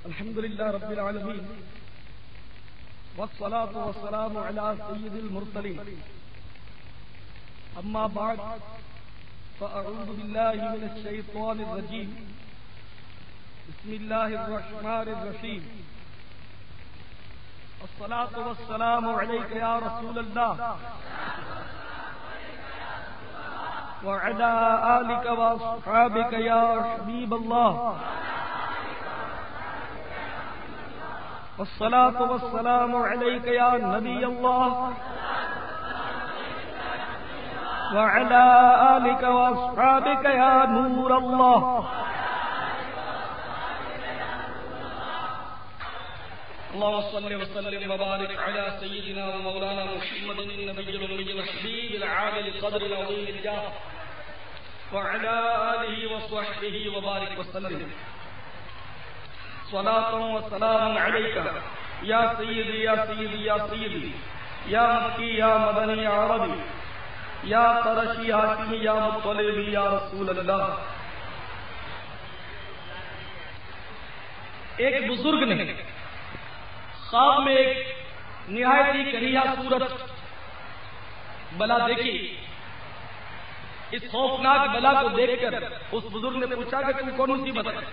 الحمد لله رب العالمين والصلاة والسلام على سيد المرسلين أما بعد فأعوذ بالله من الشيطان الرجيم بسم الله الرحمن الرحيم الصلاة والسلام عليك يا رسول الله وعلى آلك وأصحابك يا حبيب الله والصلاة والسلام عليك يا نبي الله وعلى آلك وأصحابك يا نور الله اللهم صل وسلم وبارك على سيدنا ومولانا محمد النبي الأمي الحبيب العالي القدر العظيم الجاه وعلى آله وصحبه وبارك وسلم صلاة وسلام عليك يا سيدي يا سيدي يا سيدي يا مكي يا مدني يا عربي یا قرشی حاشمی یا مطلبی یا رسول اللہ. ایک بزرگ نے خواب میں ایک نہایت ہی کریہ صورت بلا دیکھی. اس خوفناک بلا کو دیکھ کر اس بزرگ نے پوچھا کہ تم کون مصیبت ہے؟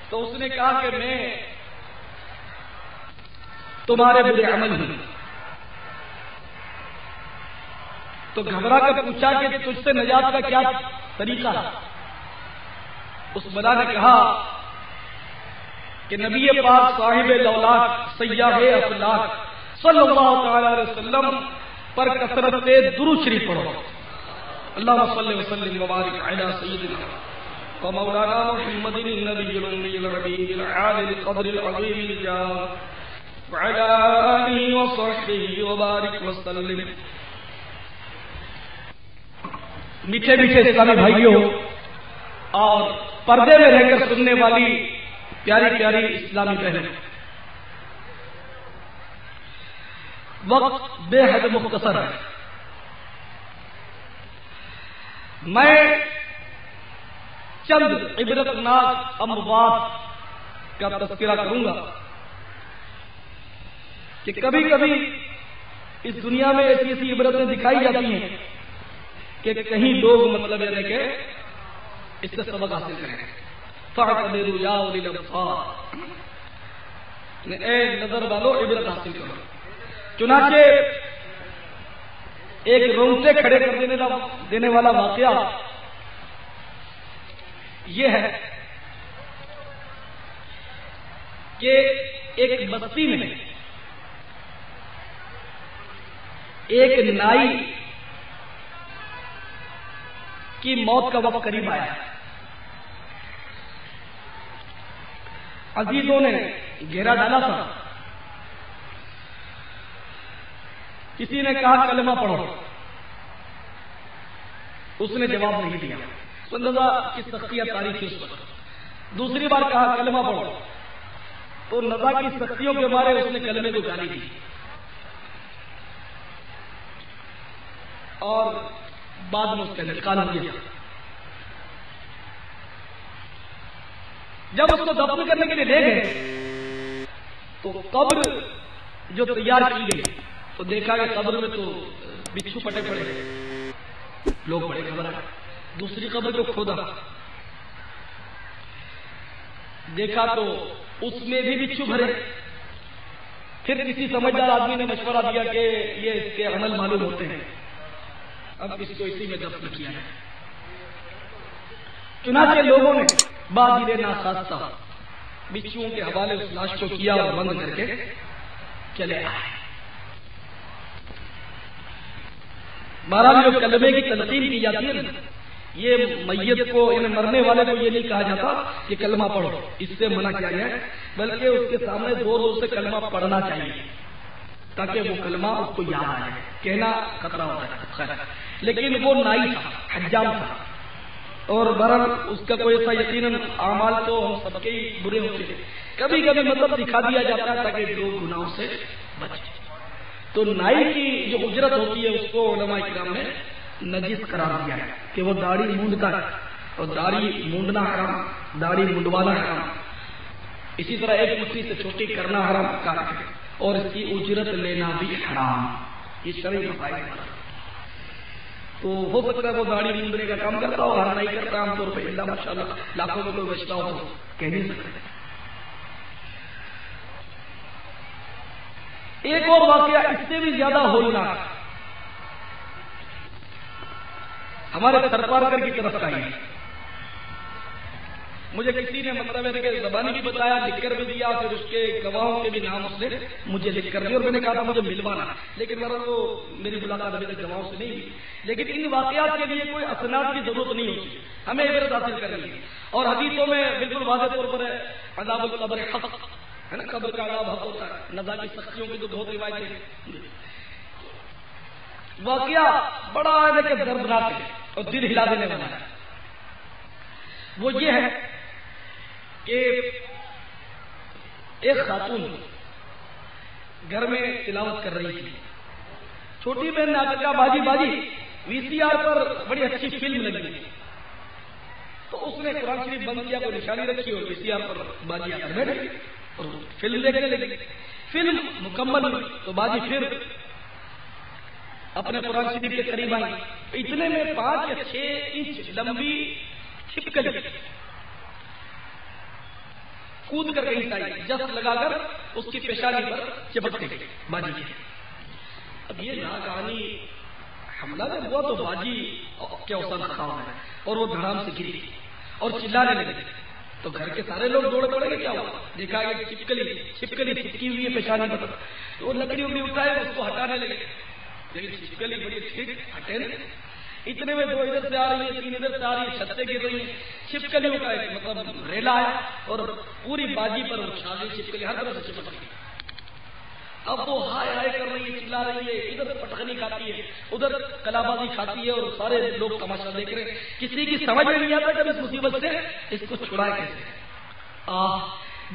تو اس نے کہا کہ میں تمہارے برے عمل ہوں. تو گھبرا کر پوچھا کہ تجھ سے نجات کا کیا طریقہ ہے؟ اس بلا نے کہا کہ نبی پاک صاحب لولاک سیاح افلاک صلی اللہ تعالی علیہ وسلم پر کثرت سے درود شریف پڑھو. اللہم صلی وسلم وبارک علی سیدنا ومولانا محمد النبی الأمی الحبیب العالی القدر العظیم الجاه وعلی آلہ وصحبہ وبارک وسلم. میٹھے میٹھے اسلامی بھائیوں اور پردے میں رہ کر سننے والی پیاری پیاری اسلامی بہنیں، وقت بے حد مختصر ہے. میں چند عبرتناک اموات کا تذکرہ کروں گا کہ کبھی کبھی اس دنیا میں ایسی ایسی عبرتیں دکھائی جاتی ہیں کہ کہیں لوگ مطلب یہ کہ اس سے سبق حاصل کریں. فاعتبروا یا اولی الابصار، اے نظر والو عبرت حاصل کرو. چنانچہ ایک رونگٹے کھڑے کر دینے والا واقعہ یہ ہے کہ ایک بستی میں ایک نائی کی موت کا وقت قریب آیا. عزیزوں نے گھیرا ڈالا تھا. کسی نے کہا کلمہ پڑھو، اس نے جواب نہیں دیا. نزا کی سختیاں تاریخ اس پر. دوسری بار کہا کلمہ پڑھو، تو نزا کی سختیوں کے مارے اس نے کلمے کو گالی دی اور بعد میں اس کا انتقال ہو گیا. جب اس کو دفن کرنے کے لیے لے گئے تو قبر جو تیار کی گئی تو دیکھا کہ قبر میں تو بچھو پٹے پڑے گئے. لوگ بڑے گھبرائے. دوسری قبر کو کھودا، دیکھا تو اس میں بھی بچھو بھرے. پھر کسی سمجھدار آدمی نے مشورہ دیا کہ یہ اس کے عمل معلوم ہوتے ہیں، اب اس کو اسی میں دفن کیا ہے. چنانچہ لوگوں نے بادل ناخواستہ بچھوؤں کے حوالے اس لاش کو کیا اور بند کر کے چلے آئے. بہرحال جو کلمے کی تلقین کی جاتی ہے نا، یہ میت کو یعنی مرنے والے کو یہ نہیں کہا جاتا کہ کلمہ پڑھو، اس سے منع کیا گیا ہے، بلکہ اس کے سامنے زور زور سے کلمہ پڑھنا چاہیے تاکہ وہ کلمہ اس کو یاد آ جائے. کہنا خطرہ ہوتا ہے خیر. لیکن وہ نائی تھا، حجام تھا، اور بہرحال اس کا کوئی ایسا یقیناً اعمال تو ہم سب کے ہی برے ہوتے ہیں. کبھی کبھی مطلب دکھا دیا جاتا ہے تاکہ لوگ گناہوں سے بچیں. تو نائی کی جو اجرت ہوتی ہے اس کو علماء کرام نے نجس قرار دیا ہے کہ وہ داڑھی مونڈتا ہے، اور داڑھی مونڈنا حرام، داڑھی منڈوانا حرام. اسی طرح ایک مٹھی سے چھوٹی کرنا حرام کار ہے اور اس کی اجرت لینا بھی حرام. یہ شرعی مسائل ہے. تو ہو سکتا ہے وہ داڑھی مونڈنے کا کام کرتا ہو، ہر نہیں کرتا عام طور پہ، اللہ ماشاء اللہ لاکھوں میں کوئی بچتا ہو تو کہہ نہیں سکتے. ایک اور واقعہ اس سے بھی زیادہ ہولناک ہمارے سرپارکر کی طرف کا ہی. مجھے کسی نے مطلب ہے کہ زبانی بھی بتایا، لکھ کر بھی دیا، پھر اس کے گواہوں کے بھی نام اس نے مجھے لکھ کر دیا اور میں نے کہا تھا مجھے ملوانا، لیکن میرا وہ میری ملاقات ابھی تک گواہوں سے نہیں ہوئی. لیکن ان واقعات کے لیے کوئی اسناد کی ضرورت نہیں ہوتی، ہمیں عبرت حاصل کرنی ہے. اور حدیثوں میں بالکل واضح طور پر ہے عذاب القبر حق ہے نا، قبر کا عذاب حق ہوتا ہے. نزا کی سختیوں کی تو بہت روایتیں ہیں. واقعہ بڑا ہے کہ دردناک ہے اور دل ہلا دینے والا ہے. وہ یہ ہے کہ ایک خاتون گھر میں تلاوت کر رہی تھی. چھوٹی بہن نے آ کر کہا باجی باجی وی سی آر پر بڑی اچھی فلم لگی. تو اس نے قرآن شریف بند کیا، کوئی نشانی رکھی اور وی سی آر پر باجی آ کر بیٹھ گئی اور فلم دیکھنے لگی. فلم مکمل ہوئی تو باجی پھر اپنے قرآن شریف کے قریب آئی. اتنے میں 5 یا 6 انچ لمبی چھپکلی کود کر گئی سائی، جس لگا کر اس کی پیشانی پر چپک گئی باجی کی. اب یہ ناگہانی حملہ جب ہوا تو باجی کیا اوسان خطا ہو گیا اور وہ دھڑام سے گری اور چلانے لگے. تو گھر کے سارے لوگ دوڑ پڑے گے. کیا ہوا؟ دیکھا کہ چھپکلی چھپکی ہوئی ہے پیشانی پر. تو وہ لکڑی اکڑی اٹھائے اس کو ہٹانے لگے، لیکن چھپکلی بڑی ٹھیک ہٹے نہیں. اتنے میں 2 ادھر سے آ رہی ہے، 3 ادھر سے آ رہی ہے، چھت سے گر رہی ہے. چھپکلیوں کا مطلب ریلا ہے اور پوری باجی پر چھا گئی چھپکلی، ہر طرح سے چپک گئی. اب وہ ہائے ہائے کر رہی ہے، چلا رہی ہے، ادھر پٹخنی کھاتی ہے، ادھر کلابازی کھاتی ہے اور سارے لوگ تماشا دیکھ رہے ہیں. کسی کی سمجھ میں نہیں آتا کہ اس مصیبت سے اس کو چھڑائے کیسے.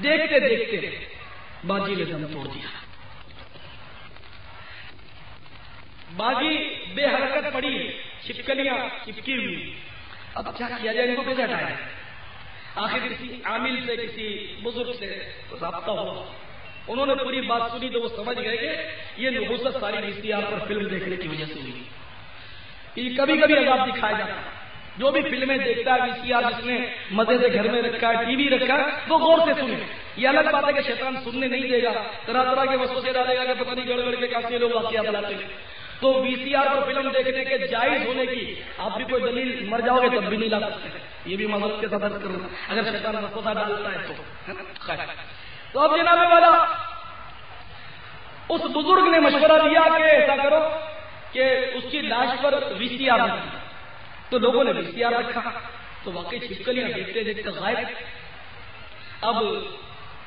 دیکھتے دیکھتے باجی نے دم توڑ دیا. باجی بے حرکت پڑی ہے، چھپکلیاں چپکی ہوئی. اب کیا کیا جائے، ان کو کیسے ہٹایا؟ آخر کسی عامل سے، کسی بزرگ سے رابطہ ہوا. انہوں نے پوری بات سنی تو وہ سمجھ گئے کہ یہ نبوست ساری وی سی آر پر فلم دیکھنے کی وجہ سے ہوئی. یہ کبھی کبھی عذاب دکھایا جاتا ہے. جو بھی فلمیں دیکھتا ہے وی سی آر جس نے مزے سے گھر میں رکھا ہے، ٹی وی رکھا ہے، وہ غور سے سنے. یہ الگ بات ہے کہ شیطان سننے نہیں دے گا، طرح طرح کے وسوسے ڈالے گا کہ پتہ نہیں گڑبڑ کے کیسے لوگ واقعات بناتے ہیں. تو وی سی آر پر فلم دیکھنے کے جائز ہونے کی آپ بھی کوئی دلیل مر جاؤ گے تب بھی نہیں لا سکتے. یہ بھی معذرت کے ساتھ کروں اگر شیطان وسوسہ ڈالتا ہے تو. اب جناب والا اس بزرگ نے مشورہ دیا کہ ایسا کرو کہ اس کی لاش پر وی سی آر رکھی. تو لوگوں نے وی سی آر رکھا تو واقعی چھپکلیاں دیکھتے دیکھتے غائب. اب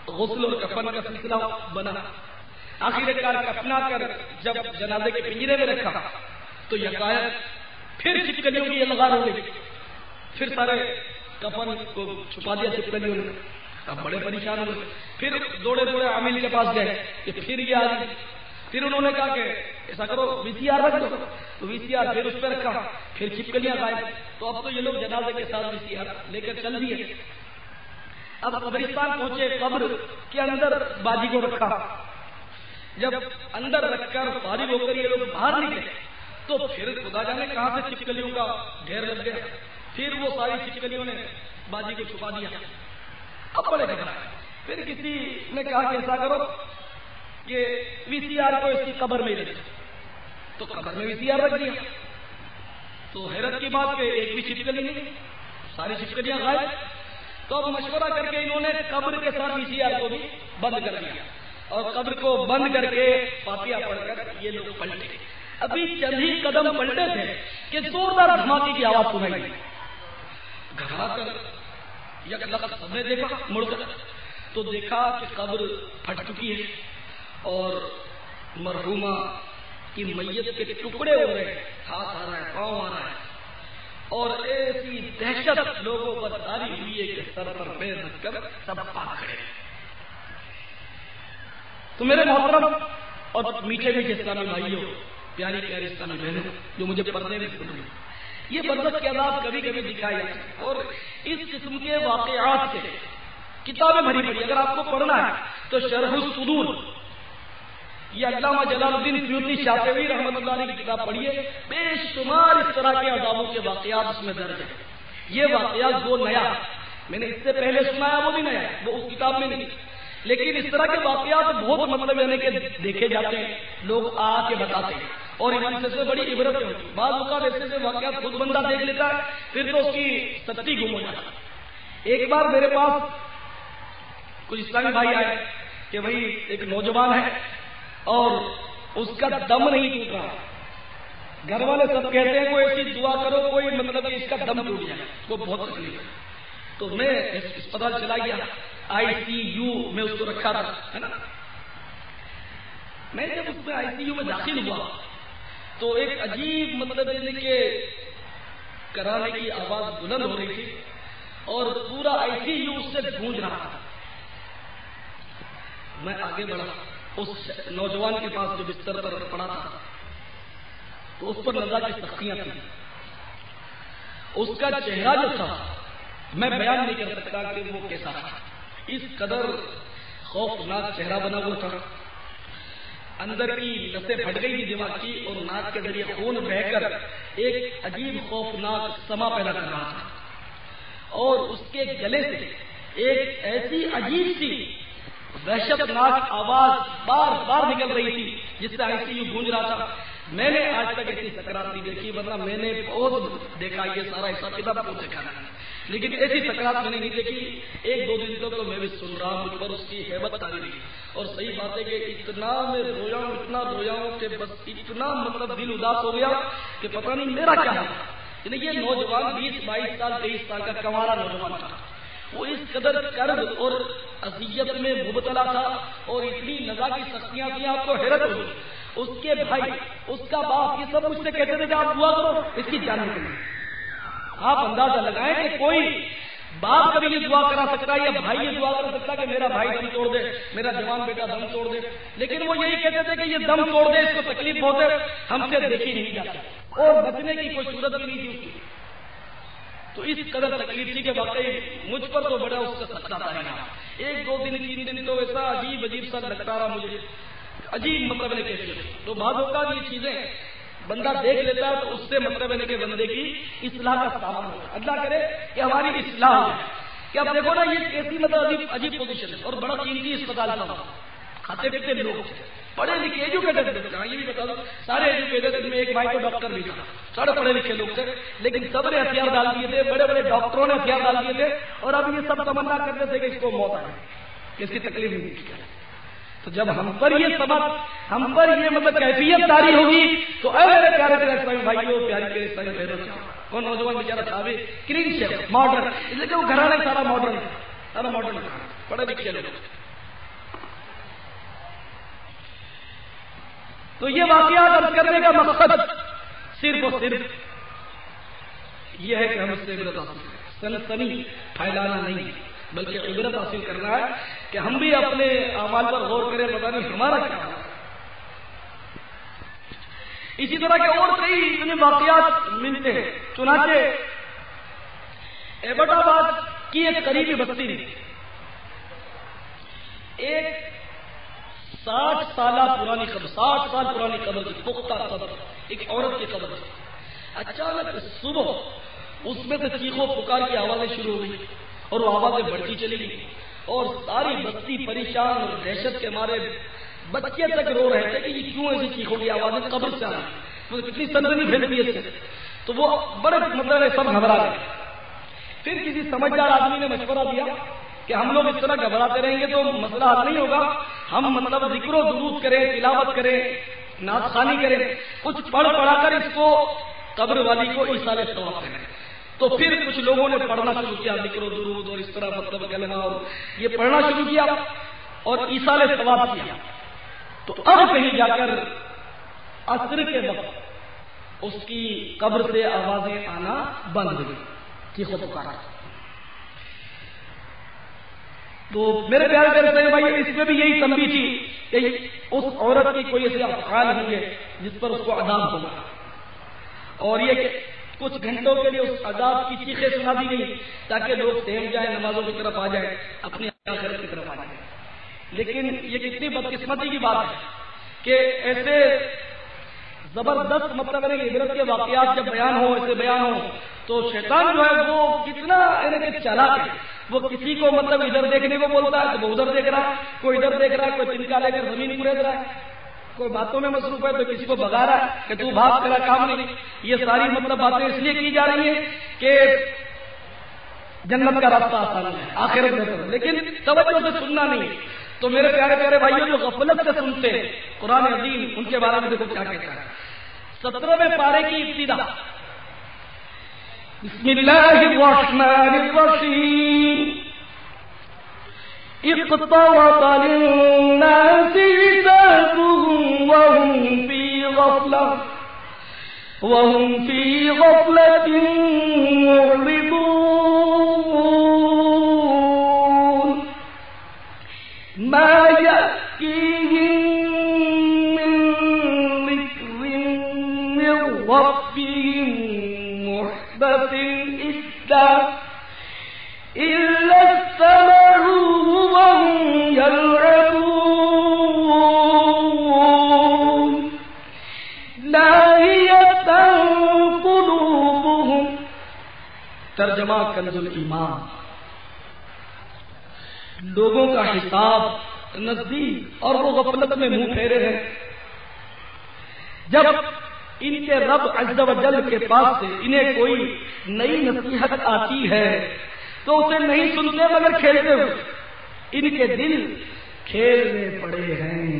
غسل اور کفن کا سلسلہ بنا. آخر کار کفنا کر جب جنازے کے پنجرے میں رکھا تو یکایک پھر چھپکلیوں کی الغار ہو گئی. پھر سارے کفن کو چھپا دیا چھپکلیوں نے. اب بڑے پریشان ہوئے. پھر دوڑے دوڑے عامل کے پاس گئے کہ پھر یہ آ گئی. پھر انہوں نے کہا کہ ایسا کرو وی سی آر رکھ دو. تو وی سی آر پھر اس پہ رکھا، پھر چھپکلیاں غائب. تو اب تو یہ لوگ جنازے کے ساتھ وی سی آر لے کر چل دیے. اب قبرستان پہنچے، قبر کے اندر باجی کو رکھا. جب اندر رکھ کر فارغ ہو کر یہ لوگ باہر نکلے تو پھر خدا جانے کہاں سے چھپکلیوں کا ڈھیر لگ گیا. پھر وہ ساری چھپکلیوں نے باجی کو چھپا دیا. اب بڑے گھبرائے. پھر کسی نے کہا کہ ایسا کرو کہ وی سی آر کو اس کی قبر میں رکھ. تو قبر میں وی سی آر رکھ دیا. تو حیرت کی بات کہ ایک بھی چھپکلی نہیں، ساری چھپکلیاں غائب. تو اب مشورہ کر کے انہوں نے قبر کے ساتھ وی سی آر کو بھی بند کر دیا اور قبر کو بند کر کے فاتحہ پڑھ کر یہ لوگ پلٹے. ابھی چند ہی قدم پلٹے تھے کہ زوردار دھماکے کی آواز سنائی دی. گھبرا کر یک لخت سب نے دیکھا، مڑ کر تو دیکھا کہ قبر پھٹ چکی ہے اور مرحومہ کی میت کے ٹکڑے ہو رہے ہیں، ہاتھ آ رہا ہے، پاؤں آ رہا ہے اور ایسی دہشت لوگوں پر طاری ہوئی ہے کہ سر پر پیر رکھ کر سب پاک کھڑے. تو میرے محترم اور میٹھے میٹھے اسلامی بھائیوں، پیاری پیاری اسلامی بہنوں جو مجھے پڑھنے میں سن رہے ہیں، یہ برزخ کے عذاب کبھی کبھی دکھائے جاتے ہیں اور اس قسم کے واقعات سے کتابیں بھری پڑی، اگر آپ کو پڑھنا ہے تو شرح الصدور، یہ علامہ جلال الدین سیوطی شافعی رحمۃ اللہ علیہ کی کتاب پڑھیے، بے شمار اس طرح کے عذابوں کے واقعات اس میں درج ہیں۔ یہ واقعات وہ نیا میں نے اس سے پہلے سنا ہے، وہ بھی نیا ہے، وہ اس کتاب میں نہیں، لیکن اس طرح کے واقعات بہت مطلب یعنی کہ دیکھے جاتے ہیں، لوگ آ کے بتاتے ہیں اور ان سے بڑی عبرتیں ہوتی ہیں۔ بعض اوقات ایسے سے واقعات خود بندہ دیکھ لیتا ہے، پھر تو اس کی سچی گم ہو جاتی ہے۔ ایک بار میرے پاس کچھ اسلامی بھائی آئے کہ بھائی ایک نوجوان ہے اور اس کا دم نہیں ٹوٹ رہا، گھر والے سب کہتے ہیں کوئی ایسی دعا کرو کوئی مطلب اس کا دم ٹوٹ جائے، اس کو بہت تکلیف ہے۔ تو میں اسپتال چلا گیا، ICU میں اس کو رکھا تھا، ہے نا۔ میں جب اس میں ICU میں داخل ہوا تو ایک عجیب مطلب کہ کرانے کی آواز بلند ہو رہی تھی اور پورا ICU اس سے گونج رہا تھا۔ میں آگے بڑھا، اس نوجوان کے پاس جو بستر پر پڑا تھا تو اس پر نظر کی سختیاں تھیں، اس کا چہرہ جو تھا میں بیان نہیں کر سکتا کہ وہ کیسا تھا، اس قدر خوفناک چہرہ بنا ہوا تھا، اندر کی نسیں پھٹ گئی تھی دماغ کی اور ناک کے ذریعے خون بہہ کر ایک عجیب خوفناک سما پیدا کر رہا تھا، اور اس کے گلے سے ایک ایسی عجیب سی وحشتناک آواز بار بار نکل رہی تھی جس سے ICU گونج رہا تھا۔ میں نے آج تک ایسی سکرات نہیں دیکھی، ورنہ میں نے بہت دیکھا، یہ سارا حساب کتاب بہت دیکھا ہے، لیکن ایسی سکرات میں نے نہیں دیکھی۔ ایک دو دن تک تو میں بھی سن رہا ہوں، مجھ پر اس کی ہیبت آ رہی، اور صحیح بات ہے کہ اتنا میں رویا ہوں، اتنا رویا ہوں کہ بس اتنا مطلب دل اداس ہو گیا کہ پتہ نہیں میرا کیا ہے۔ یعنی یہ نوجوان 20 22 سال 23 سال کا کنوارا نوجوان تھا، وہ اس قدر کرب اور اذیت میں مبتلا تھا اور اتنی نزا کی سختیاں تھیں، آپ کو حیرت ہوگی۔ اس کے بھائی، اس کا باپ، یہ سب مجھ سے کہتے تھے کہ آپ دعا کرو اس کی جان نکلے۔ آپ اندازہ لگائیں کہ کوئی باپ کبھی یہ دعا کرا سکتا ہے یا بھائی یہ دعا کر سکتا ہے کہ میرا بھائی دم توڑ دے، میرا جوان بیٹا دم توڑ دے، لیکن وہ یہی کہتے تھے کہ یہ دم توڑ دے، اس کو تکلیف بہت ہے، ہم سے دیکھی نہیں جاتی اور بچنے کی کوئی صورت بھی نہیں تھی اس کی۔ تو اس قدر تکلیف تھی کہ واقعی مجھ پر تو بڑا اس کا سکتا تھا۔ ایک دو دن 3 دن تو ایسا عجیب سا لگتا رہا مجھے، عجیب مطلب ہے کیفیت۔ تو بعض اوقات یہ چیزیں بندہ دیکھ لیتا ہے تو اس سے مطلب ہے کہ بندے کی اصلاح کا سامان ہوتا ہے۔ اللہ کرے کہ ہماری اصلاح ہو جائے۔ کہ اب دیکھو نا یہ کیسی مطلب عجیب پوزیشن ہے اور بڑا قیمتی اسپتال تھا، کھاتے پیتے لوگ پڑھے لکھے ایجوکیٹڈ تھے، یہ بھی بتا دو سارے ایجوکیٹڈ میں ایک بھائی تو ڈاکٹر بھی تھا، سارے پڑھے لکھے لوگ تھے، لیکن سب نے ہتھیار ڈال دیے تھے، بڑے بڑے ڈاکٹروں نے ہتھیار ڈال دیے تھے اور اب یہ سب تمنا کرتے تھے کہ اس کو موت آئے، اس کی تکلیف نہیں کی۔ تو جب ہم پر یہ سبق، ہم پر یہ مطلب کیفیت طاری ہوگی تو اے میرے پیارے پیارے بھائیوں، پیاری کے سارے بہنوں، وہ نوجوان بیچارہ تھا بھی کلین شیپ ماڈرن، اس لیے کہ وہ گھرانا سارا ماڈرن تھا، سارا ماڈرن تھا، پڑھے لکھے لوگ۔ تو یہ واقعات عرض کرنے کا مقصد صرف اور صرف یہ ہے کہ ہم اس سے عبرت حاصل کریں، سنسنی پھیلانا نہیں بلکہ عبرت حاصل کرنا ہے کہ ہم بھی اپنے اعمال پر غور کریں، پتہ نہیں ہمارا کیا ہے۔ اسی طرح کے اور کئی واقعات ملتے ہیں، چنانچہ ایبٹ آباد کی ایک قریبی بستی میں ایک 60 سالہ پرانی قبر، 60 سال پرانی قبر تھی، پختہ قبر، ایک عورت کی قبر تھی۔ اچانک صبح اس میں سے چیخو پکار کی آوازیں شروع ہو گئی اور وہ آوازیں بڑھتی چلی گئی اور ساری بستی پریشان اور دہشت کے مارے بچے تک رو رہے تھے کہ یہ کیوں ایسی چیخوں کی آوازیں قبر سے آ رہی، کتنی سنسنی پھیلتی ہے اس سے۔ تو وہ بڑے مطلب سب گھبرا گئے۔ پھر کسی سمجھدار آدمی نے مشورہ دیا کہ ہم لوگ اس طرح گھبراتے رہیں گے تو مسئلہ حل نہیں ہوگا، ہم مطلب ذکر و درود کریں، تلاوت کریں، نعت خوانی کریں، کچھ پڑھ پڑھا کر اس کو قبر والی کو ایصال ثواب کریں۔ تو پھر کچھ لوگوں نے پڑھنا شروع کیا، ذکر و درود اور اس طرح مطلب کلمہ اور یہ پڑھنا شروع کیا اور ایصال ثواب کیا۔ تو اب کہیں جا کر عصر کے وقت اس کی قبر سے آوازیں آنا بند ہوئی، چیخو پکارا۔ تو میرے پیارے پیارے بھائی، اس میں بھی یہی تنبیہ تھی کہ اس عورت کی کوئی ایسے افعال ہوں گے جس پر اس کو عذاب ہوگا، اور یہ کہ کچھ گھنٹوں کے لیے اس عذاب کی چیخیں سنا دی گئی تاکہ لوگ تھم جائیں، نمازوں کی طرف آ جائیں، اپنی آخرت کی طرف آ جائیں. لیکن یہ کتنی بدقسمتی کی بات ہے کہ ایسے زبردست مطلب ہے کہ عبرت کے واقعات جب بیان ہو، ایسے بیان ہو، تو شیطان جو ہے وہ کتنا چالاک ہے. وہ کسی کو مطلب ادھر دیکھنے کو بولتا ہے تو وہ ادھر دیکھ رہا ہے، کوئی ادھر دیکھ رہا ہے، کوئی تنکا لے کر زمین کھرید رہا ہے، کوئی باتوں میں مصروف ہے تو کسی کو بگا رہا ہے کہ تو بھاگ، تیرا کام نہیں. یہ ساری مطلب باتیں اس لیے کی جا رہی ہیں کہ جنت کا راستہ آسان ہے، آخرت بہتر ہے، لیکن توجہ سے سننا نہیں. تو میرے پیارے پیارے بھائیوں جو غفلت سے سنتے قرآن عظیم، ان کے بارے میں دیکھو کیا کہتا ہے. 17ویں پارے کی ابتدا، بسم اللہ الرحمن الرحیم. اقترب للناس حسابهم وهم في غفلة معرضون. ما يأتيهم من ذكر من ربهم محدث إلا استمعوه وهم يلعبون لاهية قلوبهم. ترجمہ کنز الایمان. لوگوں کا حساب نزدیک اور وہ غفلت میں منہ پھیرے ہیں. جب ان کے رب عز و جل کے پاس سے انہیں کوئی نئی نصیحت آتی ہے تو اسے نہیں سنتے مگر کھیلتے ہوئے. ان کے دل کھیل میں پڑے ہیں.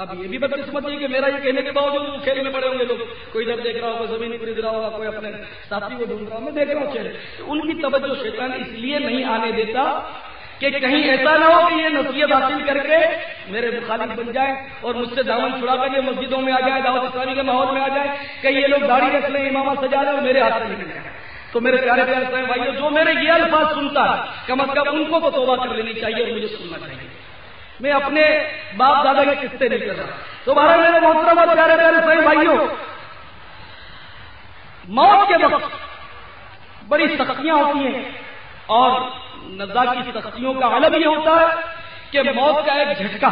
اب یہ بھی بدقسمتی ہے کہ میرا یہ کہنے کے باوجود وہ کھیل میں پڑے ہوں گے لوگ. کوئی ادھر دیکھ رہا ہوگا، زمین خرید رہا ہوگا، کوئی اپنے ساتھی کو ڈھونڈ رہا ہوں، میں دیکھ رہا ہوں چہرے. ان کی توجہ شیطان اس لیے نہیں آنے دیتا کہ کہیں ایسا نہ ہو کہ یہ نصیحت حاصل کر کے میرے مخالف بن جائیں اور مجھ سے دامن چھڑا کر یہ مسجدوں میں آ جائیں، دعوت اسلامی کے ماحول میں آ جائیں کہ یہ لوگ داڑھی رکھ لیں، امامہ سجا لیں اور میرے ہاتھ سے نکل جائیں. تو میرے پیارے پیارے بھائیوں، جو میرے یہ الفاظ سنتا ہے کم از کم ان کو تو توبہ کر لینی چاہیے اور مجھے سننا چاہیے. میں اپنے باپ دادا کے قصے نہیں کر رہا. تو بہرحال میرے محترم اور پیارے پیارے بھائیوں، موت کے وقت بڑی سختیاں ہوتی ہیں اور نزا کی سختیوں کا علم یہ ہوتا ہے کہ موت کا ایک جھٹکا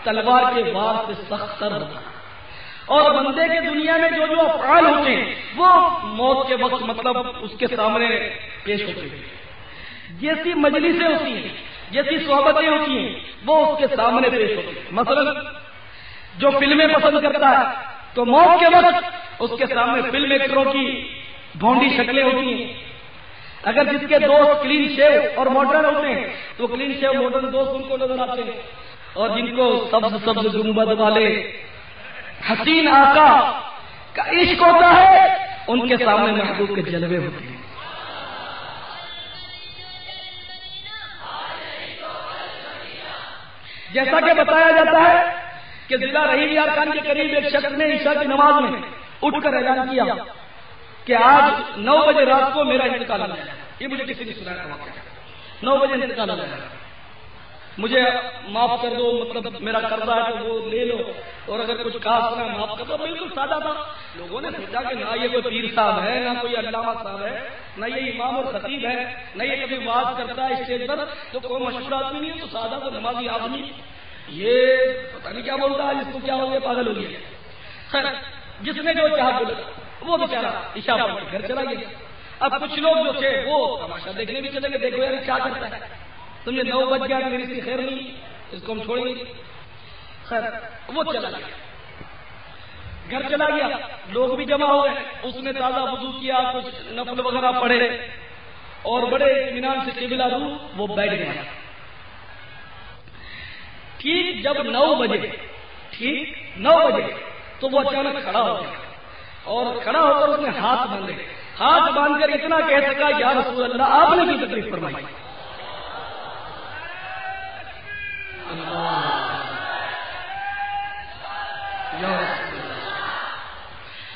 تلوار کے وار سے سخت تر ہوتا ہے اور بندے کے دنیا میں جو افعال ہوتے ہیں وہ موت کے وقت مطلب اس کے سامنے پیش ہوتے ہیں. جیسی مجلسیں ہوتی ہیں، جیسی صحبتیں ہوتی ہیں وہ اس کے سامنے پیش ہوتی ہیں. مثلا جو فلمیں پسند کرتا ہے تو موت کے وقت اس کے سامنے فلم ایکٹروں کی بھونڈی شکلیں ہوتی ہیں. اگر جس کے دوست کلین شیو اور ماڈرن ہوتے ہیں تو کلین شیو ماڈرن دوست ان کو نظر آتے ہیں، اور جن کو سبز سبز گنبد والے حسین آقا کا عشق ہوتا ہے ان کے سامنے محبوب کے جلوے ہوتے ہیں. جیسا کہ بتایا جاتا ہے کہ ضلع رحیم یار خان کے قریب ایک شخص نے عشاء کی نماز میں اٹھ کر اعلان کیا کہ آج 9 بجے رات کو میرا انتقال ہو جائے گا. یہ مجھے کسی نے سنایا تھا، 9 بجے انتقال ہو جائے گا، مجھے معاف کر دو، مطلب میرا قرضہ ہے تو وہ لے لو، اور اگر کچھ کہا سنا معاف کر دو. بالکل سادہ تھا. لوگوں نے سوچا کہ نہ یہ کوئی پیر صاحب ہے، نہ کوئی علامہ صاحب ہے، نہ یہ امام اور خطیب ہے، نہ یہ کبھی واز کرتا ہے اسٹیج پر، تو کوئی مشہور آدمی نہیں ہے، تو سادہ تو نمازی آدمی، یہ پتہ نہیں کیا بولتا ہے، جس کو کیا ہو گیا پاگل ہو گیا. جس نے جو چاہا بولا وہ بیچارہ عشاء پڑھ کے گھر چلا گیا. اب کچھ لوگ جو تھے وہ تماشا دیکھنے بھی چلے گئے، دیکھو یار کیا کرتا ہے، تمہیں 9 بج گیا، میری سے خیر نہیں، اس کو ہم چھوڑیں گے. خیر وہ چلا گیا، گھر چلا گیا. لوگ بھی جمع ہو گئے، اس نے تازہ وضو کیا، کچھ نفل وغیرہ پڑھے اور بڑے اطمینان سے قبلہ رو وہ بیٹھ گیا. ٹھیک جب 9 بجے تو وہ اچانک کھڑا ہو گیا اور کھڑا ہو کر اس نے ہاتھ باندھے. ہاتھ باندھ کر اتنا کہہ سکا یا رسول اللہ آپ نے کی تکلیف فرمائی.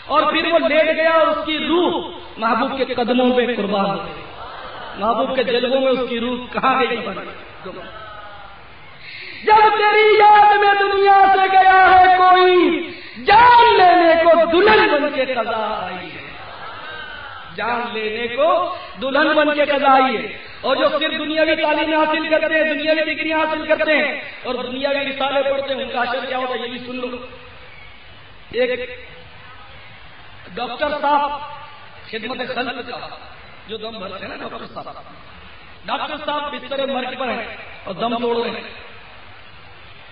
اور پھر وہ لیٹ گیا اور اس کی روح محبوب کے قدموں پہ قربان ہو گئی. محبوب کے جلووں میں اس کی روح کہاں گئی؟ جب تیری یاد میں دنیا سے گیا ہے کوئی، جان لینے کو دلہن بن کے قضا آئی ہے. جان لینے کو دلہن بن کے قضا آئی ہے. اور جو صرف دنیاوی تعلیم حاصل کرتے ہیں, دنیاوی ڈگریاں حاصل کرتے ہیں اور دنیاوی رسالے پڑھتے ہیں, ان کا حشر کیا ہوتا ہے یہ بھی سن لو. ایک ڈاکٹر صاحب خدمت خلق کا جو دم بھرتے ہیں نا, ڈاکٹر صاحب بستر مرگ پر ہیں اور دم توڑ رہے ہیں.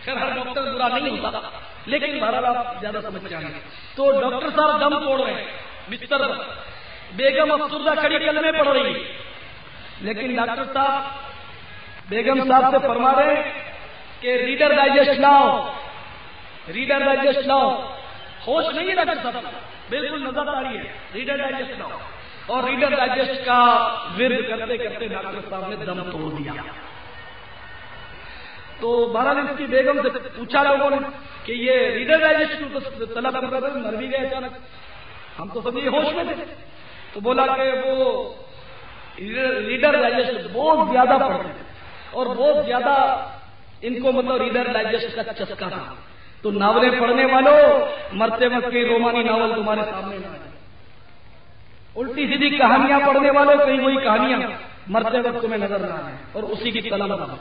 خیر ہر ڈاکٹر برا نہیں ہوتا, لیکن بہرحال آپ زیادہ سمجھ جائیں گے. تو ڈاکٹر صاحب دم توڑ رہے ہیں بستر پر, بیگم افسردہ کھڑی کلمے پڑھ رہی ہے, لیکن ڈاکٹر صاحب بیگم صاحب سے فرما رہے ہیں کہ ریڈر ڈائجسٹ لاؤ, ریڈر ڈائجسٹ لاؤ. ہوش نہیں ہے ڈاکٹر صاحب, بالکل نظر آ رہی ہے, ریڈر ڈائجسٹ لاؤ. اور ریڈر ڈائجسٹ کا ورد کرتے کرتے ڈاکٹر صاحب نے دم توڑ دیا. تو بہرحال اس کی بیگم سے پوچھا لوگوں نے کہ یہ ریڈر ڈائجسٹ طلب کر رہے, مر بھی گئے اچانک, ہم تو سبھی ہوش میں تھے. تو بولا کہ وہ ریڈر ڈائجسٹ بہت زیادہ پڑھتے ہیں اور بہت زیادہ ان کو مطلب ریڈر ڈائجسٹ کا چسکا تھا. تو ناولیں پڑھنے والوں مرتے وقت کے رومانی ناول تمہارے سامنے نہ آئے, الٹی سیدھی کہانیاں پڑھنے والوں کہیں وہی کہانیاں مرتے وقت تمہیں نظر نہ آئے اور اسی کی طلب نہ ہو.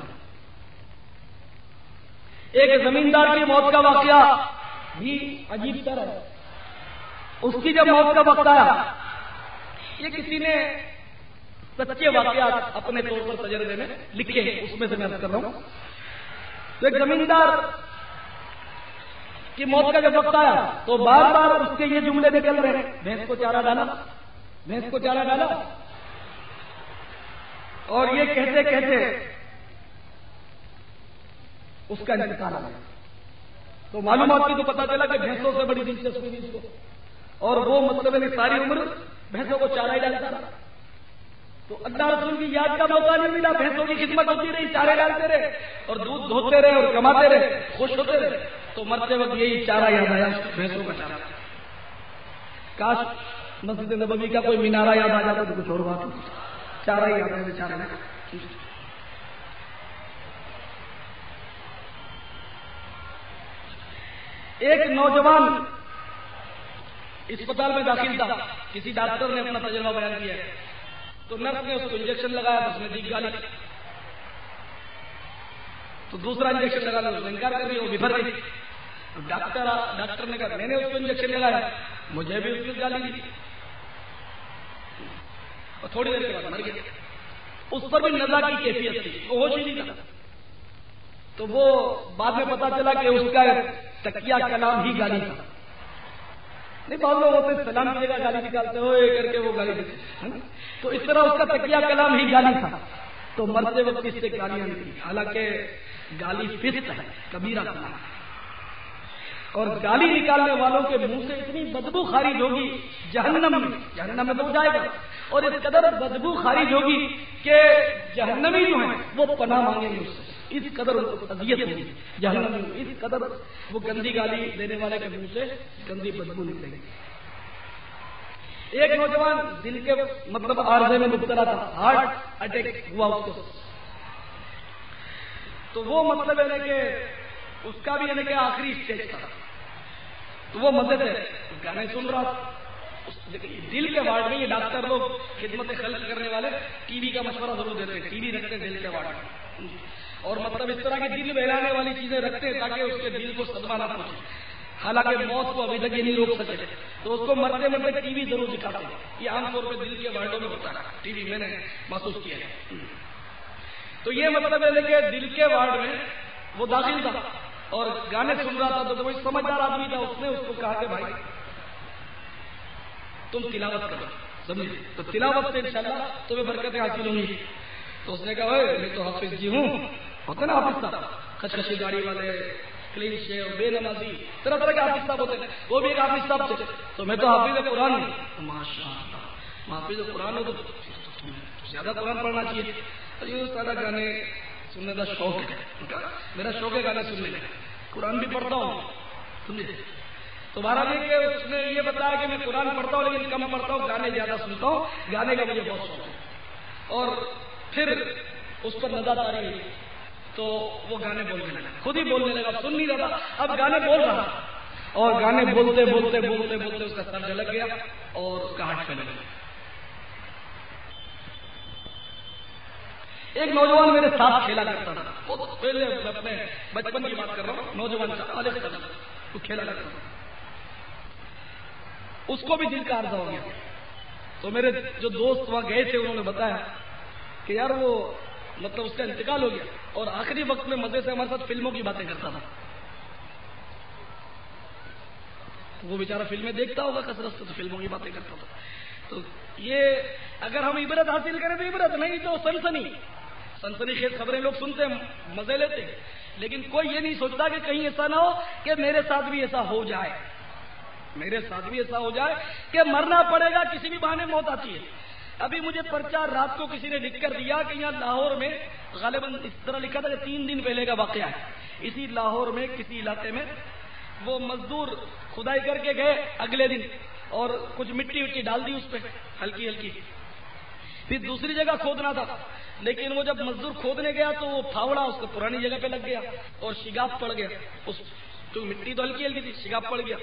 ایک زمیندار کی موت کا واقعہ بھی عجیب طرح ہے. اس کی جب موت کا وقت آیا, یہ کسی نے سچے واقعات اپنے طور پر تجربے میں لکھے ہیں, اس میں سے میں کر رہا ہوں. تو ایک زمیندار کی موت کا جب وقت آیا تو بار بار اس کے یہ جملے نکل رہے ہیں, بھینس کو چارہ ڈالا, بھینس کو چارہ ڈالا. اور یہ کہتے کہتے اس کا انتقال آیا. تو معلومات کی تو پتا چلا کہ بھینسوں سے بڑی دلچسپی تھی اس کو, اور وہ مطلب نے ساری عمر بھینسوں کو چارہ ہی ڈالتا رہا. تو اللہ رسول کی یاد کا موقع نہیں ملا, بھینسوں کی خدمت ہوتی رہی, چارے ڈالتے رہے اور دودھ دھوتے رہے اور کماتے رہے, خوش ہوتے رہے. تو مرتے وقت یہی چارہ یاد آیا, بھینسوں کا چارہ. کاش مسجد نبوی کا کوئی مینارہ یاد آ جاتا تو کچھ اور بات ہوتی, چارہ ہی یاد آیا چارہ. ایک نوجوان اسپتال میں داخل تھا, کسی ڈاکٹر نے اپنا تجربہ بیان کیا ہے. تو نرس نے اس کو انجیکشن لگایا تو اس نے دیکھ گالی, تو دوسرا انجیکشن لگانا اس نے انکار کر دیا, وہ بفر گئی. ڈاکٹر نے کہا میں نے اس کو انجیکشن لگایا, مجھے بھی اس کی گالی دی, اور تھوڑی دیر کے بعد مر گیا. اس پر بھی نزا کی کیفیت تھی, وہ ہوش ہی نہیں تھا. تو وہ بعد میں پتا چلا کہ اس کا تکیہ کلام ہی گالی تھا. نہیں بعض لوگ ہوتے سلام کیے گا گالی نکالتے ہوئے کر کے وہ گالی دیتے, تو اس طرح اس کا تکیہ کلام ہی گالی تھا. تو مرتے وقت اس سے گالیاں نکلی, حالانکہ گالی فسق ہے, کبیرہ گناہ ہے. اور گالی نکالنے والوں کے منہ سے اتنی بدبو خارج ہوگی جہنم میں تو جائے گا, اور اس قدر بدبو خارج ہوگی کہ جہنمی جو ہیں وہ پناہ مانگیں گے اس سے, اس قدر ان کو اذیت ہوگی جہنم میں, اس قدر وہ گندی گالی دینے والے کے منہ سے گندی بدبو نکلے گی. ایک نوجوان دل کے مطلب عارضے میں مبتلا تھا, ہارٹ اٹیک ہوا اس کو. تو وہ مطلب ہے کہ اس کا بھی یعنی کہ آخری اسٹیج تھا. تو وہ مدد ہے گانے سن رہا تھا. دل کے وارڈ میں یہ ڈاکٹر لوگ خدمت خلق کرنے والے ٹی وی کا مشورہ ضرور دیتے ہیں, ٹی وی رکھتے ہیں دل کے وارڈ میں, اور مطلب اس طرح کی دل بہلانے والی چیزیں رکھتے ہیں تاکہ اس کے دل کو صدمہ نہ پہنچے. حالانکہ موت کو ابھی تک یہ نہیں روک سکے, تو اس کو مرتے مرتے ٹی وی ضرور دکھاتے ہیں. یہ عام طور پہ دل کے وارڈوں میں ہوتا ہے, ٹی وی میں نے محسوس کیا ہے. تو یہ مطلب ہے کہ دل کے وارڈ میں وہ داخل تھا اور گانے سن رہا تھا. تو وہ سمجھدار آدمی تھا, اس نے اس کو کہا کہ بھائی تم تلاوت کرو, سمجھے, تو تلاوت سے انشاءاللہ تمہیں برکتیں حاصل ہوں گی. تو اس نے کہا میں تو حافظ جی ہوں, ہوتا نا حافظ صاحب, کچھ گاڑی والے, کلین شیو, بے نمازی, طرح طرح کے حافظ صاحب ہوتے ہیں, وہ بھی ایک حافظ صاحب تھے. تو میں تو حافظ قرآن ہوں. ماشاء اللہ, حافظ قرآن ہو تو زیادہ قرآن پڑھنا چاہیے. تو یہ سارا گانے سننے کا شوق ہے, میرا شوق ہے گانے سننے کا, قرآن بھی پڑھتا ہوں, سمجھے. تو بہرحال یہ کہ اس نے یہ بتایا کہ میں قرآن پڑھتا ہوں لیکن کم پڑھتا ہوں, گانے زیادہ سنتا ہوں, گانے کا مجھے بہت شوق ہے. اور پھر اس پر نظر آ رہی ہے تو وہ گانے بولنے لگا, خود ہی بولنے لگا, سن نہیں رہا, اب گانے بول رہا, اور گانے بولتے بولتے بولتے بولتے اس کا سر جھلک گیا اور اس کا ہاتھ پھیلنے لگا. ایک نوجوان میرے ساتھ کھیلا کرتا تھا، بہت پہلے اپنے بچپن کی بات کر رہا ہوں، نوجوان وہ کھیلا کرتا تھا، اس کو بھی دل کا عارضہ ہو گیا. تو میرے جو دوست وہاں گئے تھے انہوں نے بتایا کہ یار وہ مطلب اس کا انتقال ہو گیا اور آخری وقت میں مزے سے ہمارے ساتھ فلموں کی باتیں کرتا تھا. وہ بیچارہ فلمیں دیکھتا ہوگا کثرت سے، تو فلموں کی باتیں کرتا تھا. تو یہ اگر ہم عبرت حاصل کریں تو عبرت، نہیں تو سنسنی خیز خبریں لوگ سنتے ہیں، مزے لیتے ہیں، لیکن کوئی یہ نہیں سوچتا کہ کہیں ایسا نہ ہو کہ میرے ساتھ بھی ایسا ہو جائے، میرے ساتھ بھی ایسا ہو جائے کہ مرنا پڑے گا، کسی بھی بہانے موت آتی ہے. ابھی مجھے پرچہ رات کو کسی نے لکھ کر دیا کہ یہاں لاہور میں غالباً اس طرح لکھا تھا کہ 3 دن پہلے کا واقعہ ہے. اسی لاہور میں کسی علاقے میں وہ مزدور کھدائی کر کے گئے اگلے دن اور کچھ مٹی وٹی ڈال دی اس پہ ہلکی ہلکی، پھر دوسری جگہ کھودنا تھا، لیکن وہ جب مزدور کھودنے گیا تو وہ پھاوڑا اس کو پرانی جگہ پہ لگ گیا اور شگاف پڑ گیا. اس تو مٹی تو ہلکی ہلکی تھی، شگاف پڑ گیا،